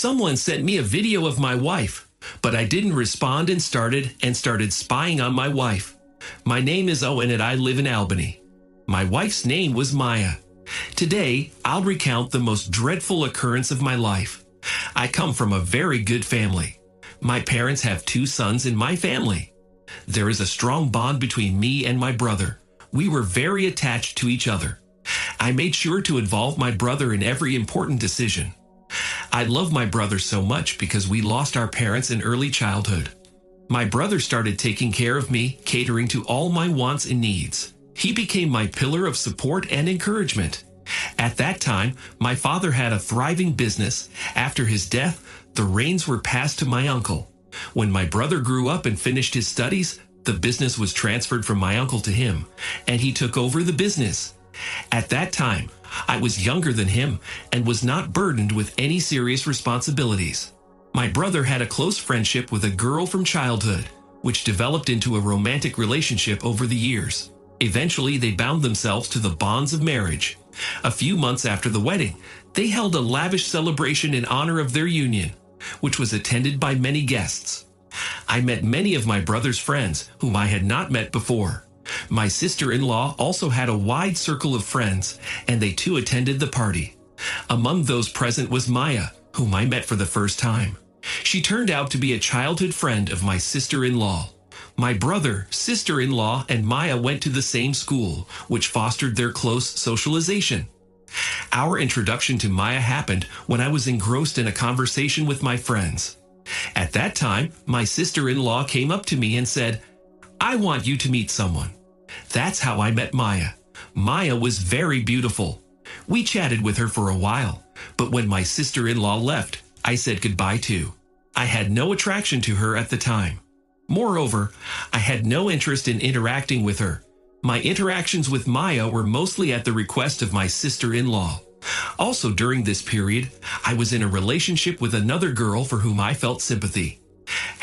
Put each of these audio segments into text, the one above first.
Someone sent me a video of my wife, but I didn't respond and started spying on my wife. My name is Owen and I live in Albany. My wife's name was Maya. Today, I'll recount the most dreadful occurrence of my life. I come from a very good family. My parents have 2 sons in my family. There is a strong bond between me and my brother. We were very attached to each other. I made sure to involve my brother in every important decision. I love my brother so much because we lost our parents in early childhood. My brother started taking care of me, catering to all my wants and needs. He became my pillar of support and encouragement. At that time, my father had a thriving business. After his death, the reins were passed to my uncle. When my brother grew up and finished his studies, the business was transferred from my uncle to him, and he took over the business. At that time, I was younger than him and was not burdened with any serious responsibilities. My brother had a close friendship with a girl from childhood, which developed into a romantic relationship over the years. Eventually, they bound themselves to the bonds of marriage. A few months after the wedding, they held a lavish celebration in honor of their union, which was attended by many guests. I met many of my brother's friends whom I had not met before. My sister-in-law also had a wide circle of friends, and they too attended the party. Among those present was Maya, whom I met for the first time. She turned out to be a childhood friend of my sister-in-law. My brother, sister-in-law, and Maya went to the same school, which fostered their close socialization. Our introduction to Maya happened when I was engrossed in a conversation with my friends. At that time, my sister-in-law came up to me and said, "I want you to meet someone." That's how I met Maya. Maya was very beautiful. We chatted with her for a while, but when my sister-in-law left, I said goodbye too. I had no attraction to her at the time. Moreover, I had no interest in interacting with her. My interactions with Maya were mostly at the request of my sister-in-law. Also during this period, I was in a relationship with another girl for whom I felt sympathy.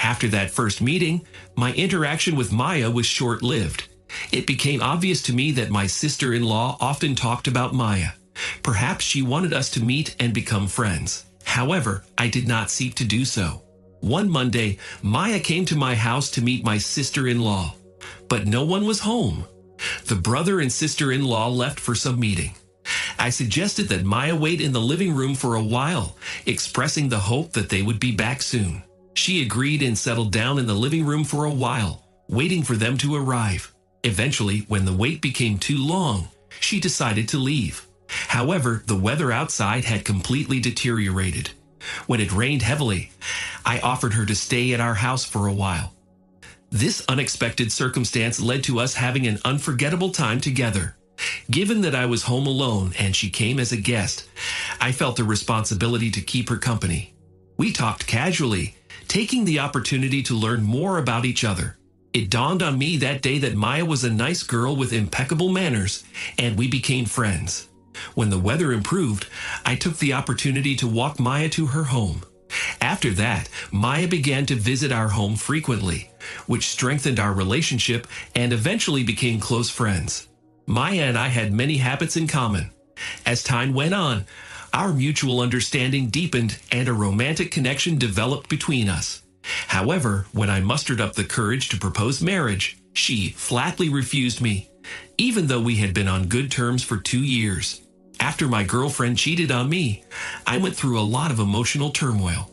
After that first meeting, my interaction with Maya was short-lived. It became obvious to me that my sister-in-law often talked about Maya. Perhaps she wanted us to meet and become friends. However, I did not seek to do so. One Monday, Maya came to my house to meet my sister-in-law, but no one was home. The brother and sister-in-law left for some meeting. I suggested that Maya wait in the living room for a while, expressing the hope that they would be back soon. She agreed and settled down in the living room for a while, waiting for them to arrive. Eventually, when the wait became too long, she decided to leave. However, the weather outside had completely deteriorated. When it rained heavily, I offered her to stay at our house for a while. This unexpected circumstance led to us having an unforgettable time together. Given that I was home alone and she came as a guest, I felt a responsibility to keep her company. We talked casually, taking the opportunity to learn more about each other. It dawned on me that day that Maya was a nice girl with impeccable manners, and we became friends. When the weather improved, I took the opportunity to walk Maya to her home. After that, Maya began to visit our home frequently, which strengthened our relationship and eventually became close friends. Maya and I had many habits in common. As time went on, our mutual understanding deepened and a romantic connection developed between us. However, when I mustered up the courage to propose marriage, she flatly refused me, even though we had been on good terms for 2 years. After my girlfriend cheated on me, I went through a lot of emotional turmoil.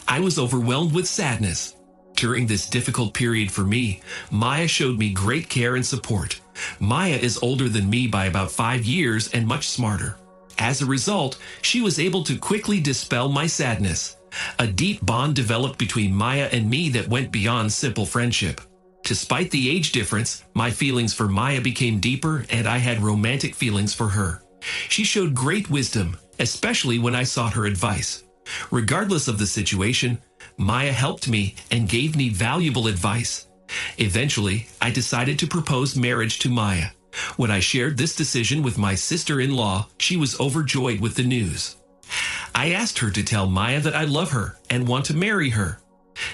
I was overwhelmed with sadness. During this difficult period for me, Maya showed me great care and support. Maya is older than me by about 5 years and much smarter. As a result, she was able to quickly dispel my sadness. A deep bond developed between Maya and me that went beyond simple friendship. Despite the age difference, my feelings for Maya became deeper and I had romantic feelings for her. She showed great wisdom, especially when I sought her advice. Regardless of the situation, Maya helped me and gave me valuable advice. Eventually, I decided to propose marriage to Maya. When I shared this decision with my sister-in-law, she was overjoyed with the news. I asked her to tell Maya that I love her and want to marry her.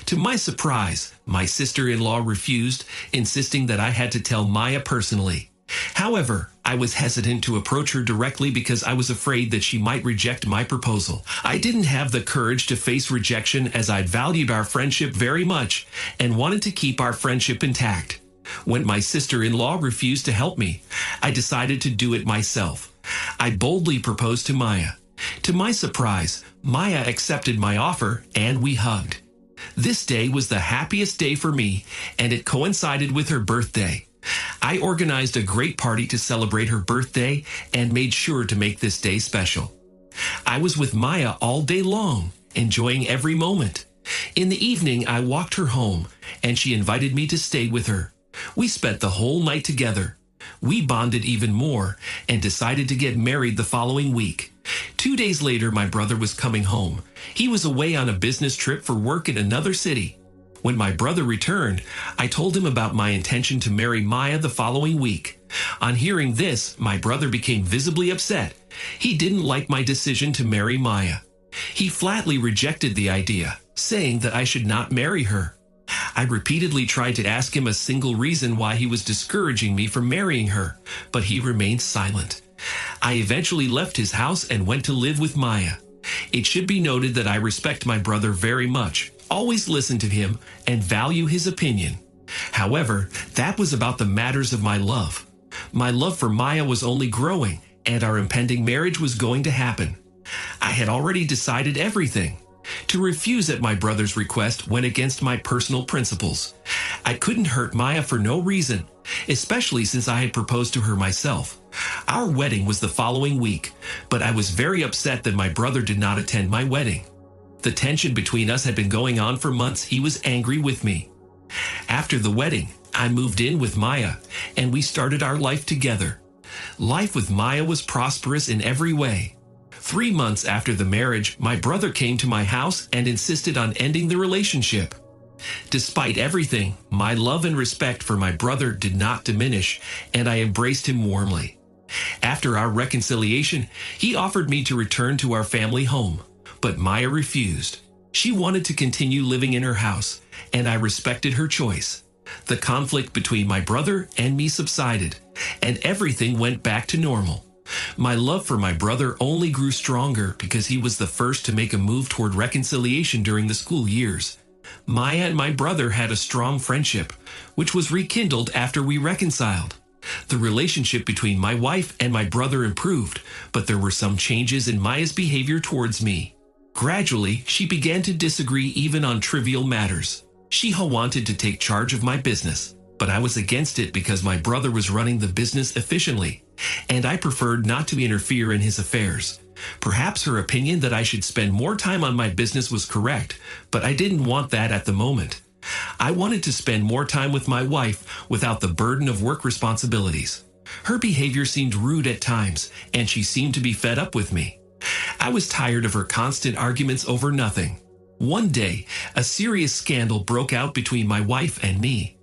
To my surprise, my sister-in-law refused, insisting that I had to tell Maya personally. However, I was hesitant to approach her directly because I was afraid that she might reject my proposal. I didn't have the courage to face rejection as I valued our friendship very much and wanted to keep our friendship intact. When my sister-in-law refused to help me, I decided to do it myself. I boldly proposed to Maya. To my surprise, Maya accepted my offer and we hugged. This day was the happiest day for me, and it coincided with her birthday. I organized a great party to celebrate her birthday and made sure to make this day special. I was with Maya all day long, enjoying every moment. In the evening, I walked her home, and she invited me to stay with her. We spent the whole night together. We bonded even more and decided to get married the following week. 2 days later, my brother was coming home. He was away on a business trip for work in another city. When my brother returned, I told him about my intention to marry Maya the following week. On hearing this, my brother became visibly upset. He didn't like my decision to marry Maya. He flatly rejected the idea, saying that I should not marry her. I repeatedly tried to ask him a single reason why he was discouraging me from marrying her, but he remained silent. I eventually left his house and went to live with Maya. It should be noted that I respect my brother very much, always listen to him, and value his opinion. However, that was about the matters of my love. My love for Maya was only growing, and our impending marriage was going to happen. I had already decided everything. To refuse at my brother's request went against my personal principles. I couldn't hurt Maya for no reason, especially since I had proposed to her myself. Our wedding was the following week, but I was very upset that my brother did not attend my wedding. The tension between us had been going on for months. He was angry with me. After the wedding, I moved in with Maya, and we started our life together. Life with Maya was prosperous in every way. 3 months after the marriage, my brother came to my house and insisted on ending the relationship. Despite everything, my love and respect for my brother did not diminish, and I embraced him warmly. After our reconciliation, he offered me to return to our family home, but Maya refused. She wanted to continue living in her house, and I respected her choice. The conflict between my brother and me subsided, and everything went back to normal. My love for my brother only grew stronger because he was the first to make a move toward reconciliation during the school years. Maya and my brother had a strong friendship, which was rekindled after we reconciled. The relationship between my wife and my brother improved, but there were some changes in Maya's behavior towards me. Gradually, she began to disagree even on trivial matters. She wanted to take charge of my business, but I was against it because my brother was running the business efficiently, and I preferred not to interfere in his affairs. Perhaps her opinion that I should spend more time on my business was correct, but I didn't want that at the moment. I wanted to spend more time with my wife without the burden of work responsibilities. Her behavior seemed rude at times, and she seemed to be fed up with me. I was tired of her constant arguments over nothing. One day, a serious scandal broke out between my wife and me.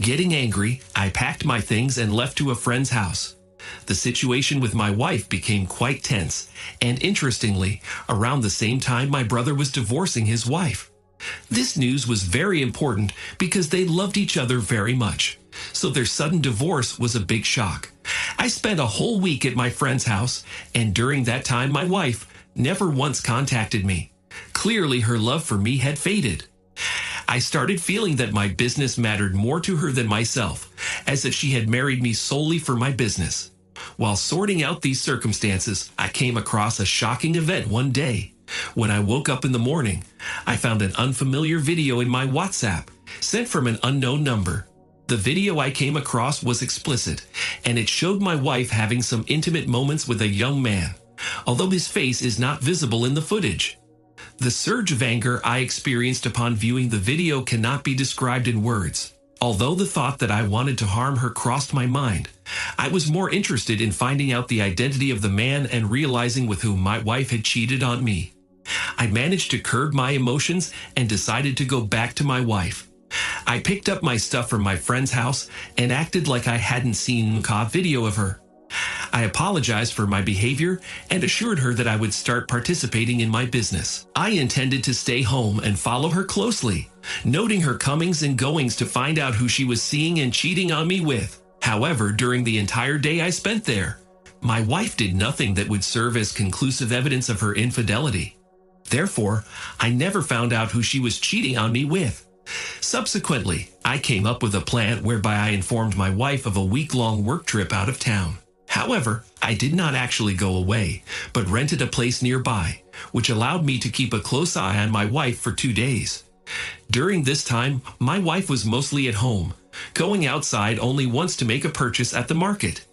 Getting angry, I packed my things and left to a friend's house. The situation with my wife became quite tense, and interestingly, around the same time my brother was divorcing his wife. This news was very important because they loved each other very much, so their sudden divorce was a big shock. I spent a whole week at my friend's house, and during that time my wife never once contacted me. Clearly her love for me had faded. I started feeling that my business mattered more to her than myself, as if she had married me solely for my business. While sorting out these circumstances, I came across a shocking event one day. When I woke up in the morning, I found an unfamiliar video in my WhatsApp, sent from an unknown number. The video I came across was explicit, and it showed my wife having some intimate moments with a young man, although his face is not visible in the footage. The surge of anger I experienced upon viewing the video cannot be described in words. Although the thought that I wanted to harm her crossed my mind, I was more interested in finding out the identity of the man and realizing with whom my wife had cheated on me. I managed to curb my emotions and decided to go back to my wife. I picked up my stuff from my friend's house and acted like I hadn't seen a video of her. I apologized for my behavior and assured her that I would start participating in my business. I intended to stay home and follow her closely, noting her comings and goings to find out who she was seeing and cheating on me with. However, during the entire day I spent there, my wife did nothing that would serve as conclusive evidence of her infidelity. Therefore, I never found out who she was cheating on me with. Subsequently, I came up with a plan whereby I informed my wife of a week-long work trip out of town. However, I did not actually go away, but rented a place nearby, which allowed me to keep a close eye on my wife for 2 days. During this time, my wife was mostly at home, going outside only once to make a purchase at the market.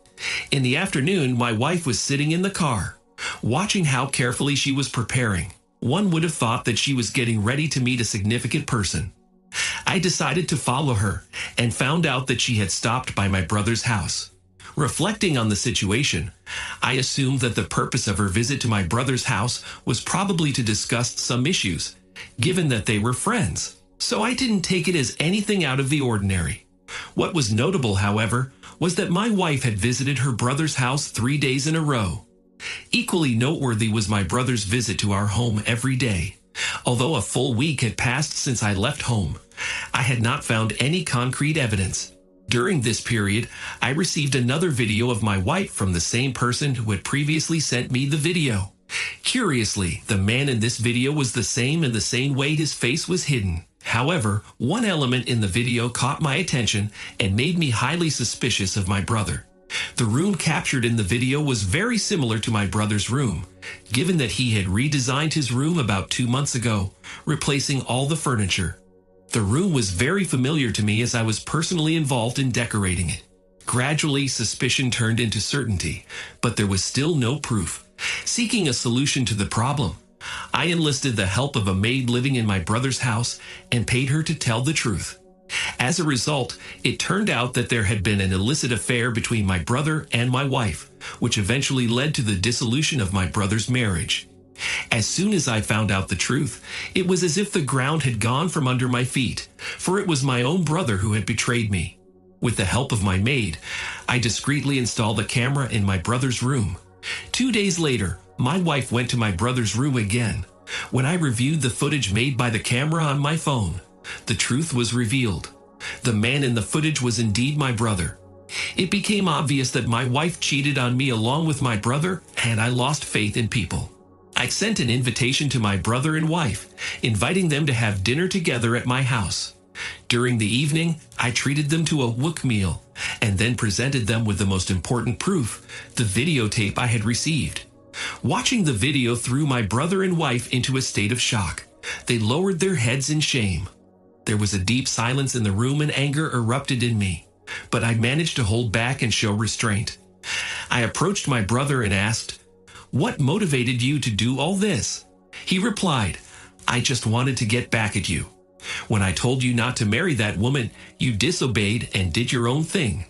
In the afternoon, my wife was sitting in the car, watching how carefully she was preparing. One would have thought that she was getting ready to meet a significant person. I decided to follow her and found out that she had stopped by my brother's house. Reflecting on the situation, I assumed that the purpose of her visit to my brother's house was probably to discuss some issues, given that they were friends. So I didn't take it as anything out of the ordinary. What was notable, however, was that my wife had visited her brother's house 3 days in a row. Equally noteworthy was my brother's visit to our home every day. Although a full week had passed since I left home, I had not found any concrete evidence. During this period, I received another video of my wife from the same person who had previously sent me the video. Curiously, the man in this video was the same in the same way his face was hidden. However, one element in the video caught my attention and made me highly suspicious of my brother. The room captured in the video was very similar to my brother's room, given that he had redesigned his room about 2 months ago, replacing all the furniture. The room was very familiar to me as I was personally involved in decorating it. Gradually, suspicion turned into certainty, but there was still no proof. Seeking a solution to the problem, I enlisted the help of a maid living in my brother's house and paid her to tell the truth. As a result, it turned out that there had been an illicit affair between my brother and my wife, which eventually led to the dissolution of my brother's marriage. As soon as I found out the truth, it was as if the ground had gone from under my feet, for it was my own brother who had betrayed me. With the help of my maid, I discreetly installed a camera in my brother's room. 2 days later, my wife went to my brother's room again. When I reviewed the footage made by the camera on my phone, the truth was revealed. The man in the footage was indeed my brother. It became obvious that my wife cheated on me along with my brother, and I lost faith in people. I sent an invitation to my brother and wife, inviting them to have dinner together at my house. During the evening, I treated them to a wok meal, and then presented them with the most important proof, the videotape I had received. Watching the video threw my brother and wife into a state of shock. They lowered their heads in shame. There was a deep silence in the room and anger erupted in me, but I managed to hold back and show restraint. I approached my brother and asked, "What motivated you to do all this?" He replied, "I just wanted to get back at you. When I told you not to marry that woman, you disobeyed and did your own thing.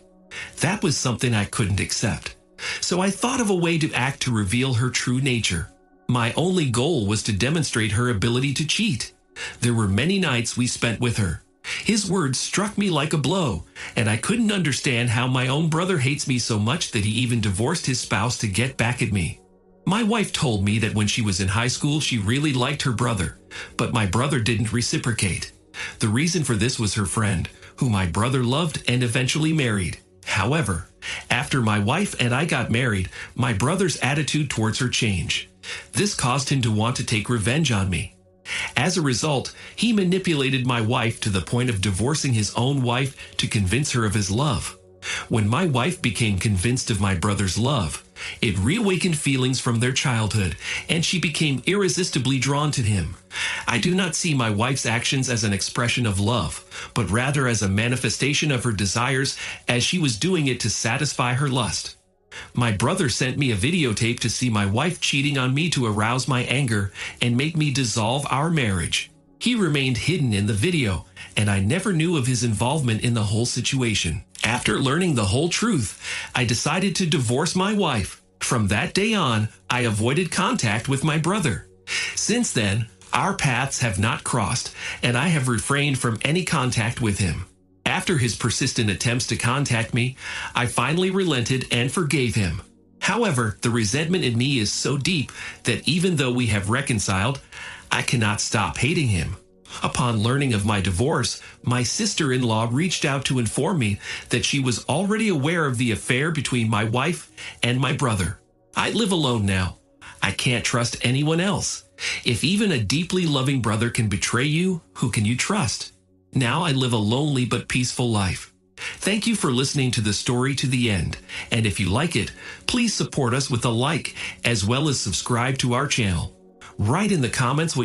That was something I couldn't accept. So I thought of a way to act to reveal her true nature. My only goal was to demonstrate her ability to cheat. There were many nights we spent with her. His words struck me like a blow, and I couldn't understand how my own brother hates me so much that he even divorced his spouse to get back at me. My wife told me that when she was in high school, she really liked her brother, but my brother didn't reciprocate. The reason for this was her friend, who my brother loved and eventually married. However, after my wife and I got married, my brother's attitude towards her changed. This caused him to want to take revenge on me. As a result, he manipulated my wife to the point of divorcing his own wife to convince her of his love. When my wife became convinced of my brother's love, it reawakened feelings from their childhood, and she became irresistibly drawn to him. I do not see my wife's actions as an expression of love, but rather as a manifestation of her desires, as she was doing it to satisfy her lust. My brother sent me a videotape to see my wife cheating on me to arouse my anger and make me dissolve our marriage. He remained hidden in the video, and I never knew of his involvement in the whole situation. After learning the whole truth, I decided to divorce my wife. From that day on, I avoided contact with my brother. Since then, our paths have not crossed, and I have refrained from any contact with him. After his persistent attempts to contact me, I finally relented and forgave him. However, the resentment in me is so deep that even though we have reconciled, I cannot stop hating him. Upon learning of my divorce, my sister-in-law reached out to inform me that she was already aware of the affair between my wife and my brother. I live alone now. I can't trust anyone else. If even a deeply loving brother can betray you, who can you trust? Now I live a lonely but peaceful life. Thank you for listening to the story to the end. And if you like it, please support us with a like, as well as subscribe to our channel. Write in the comments what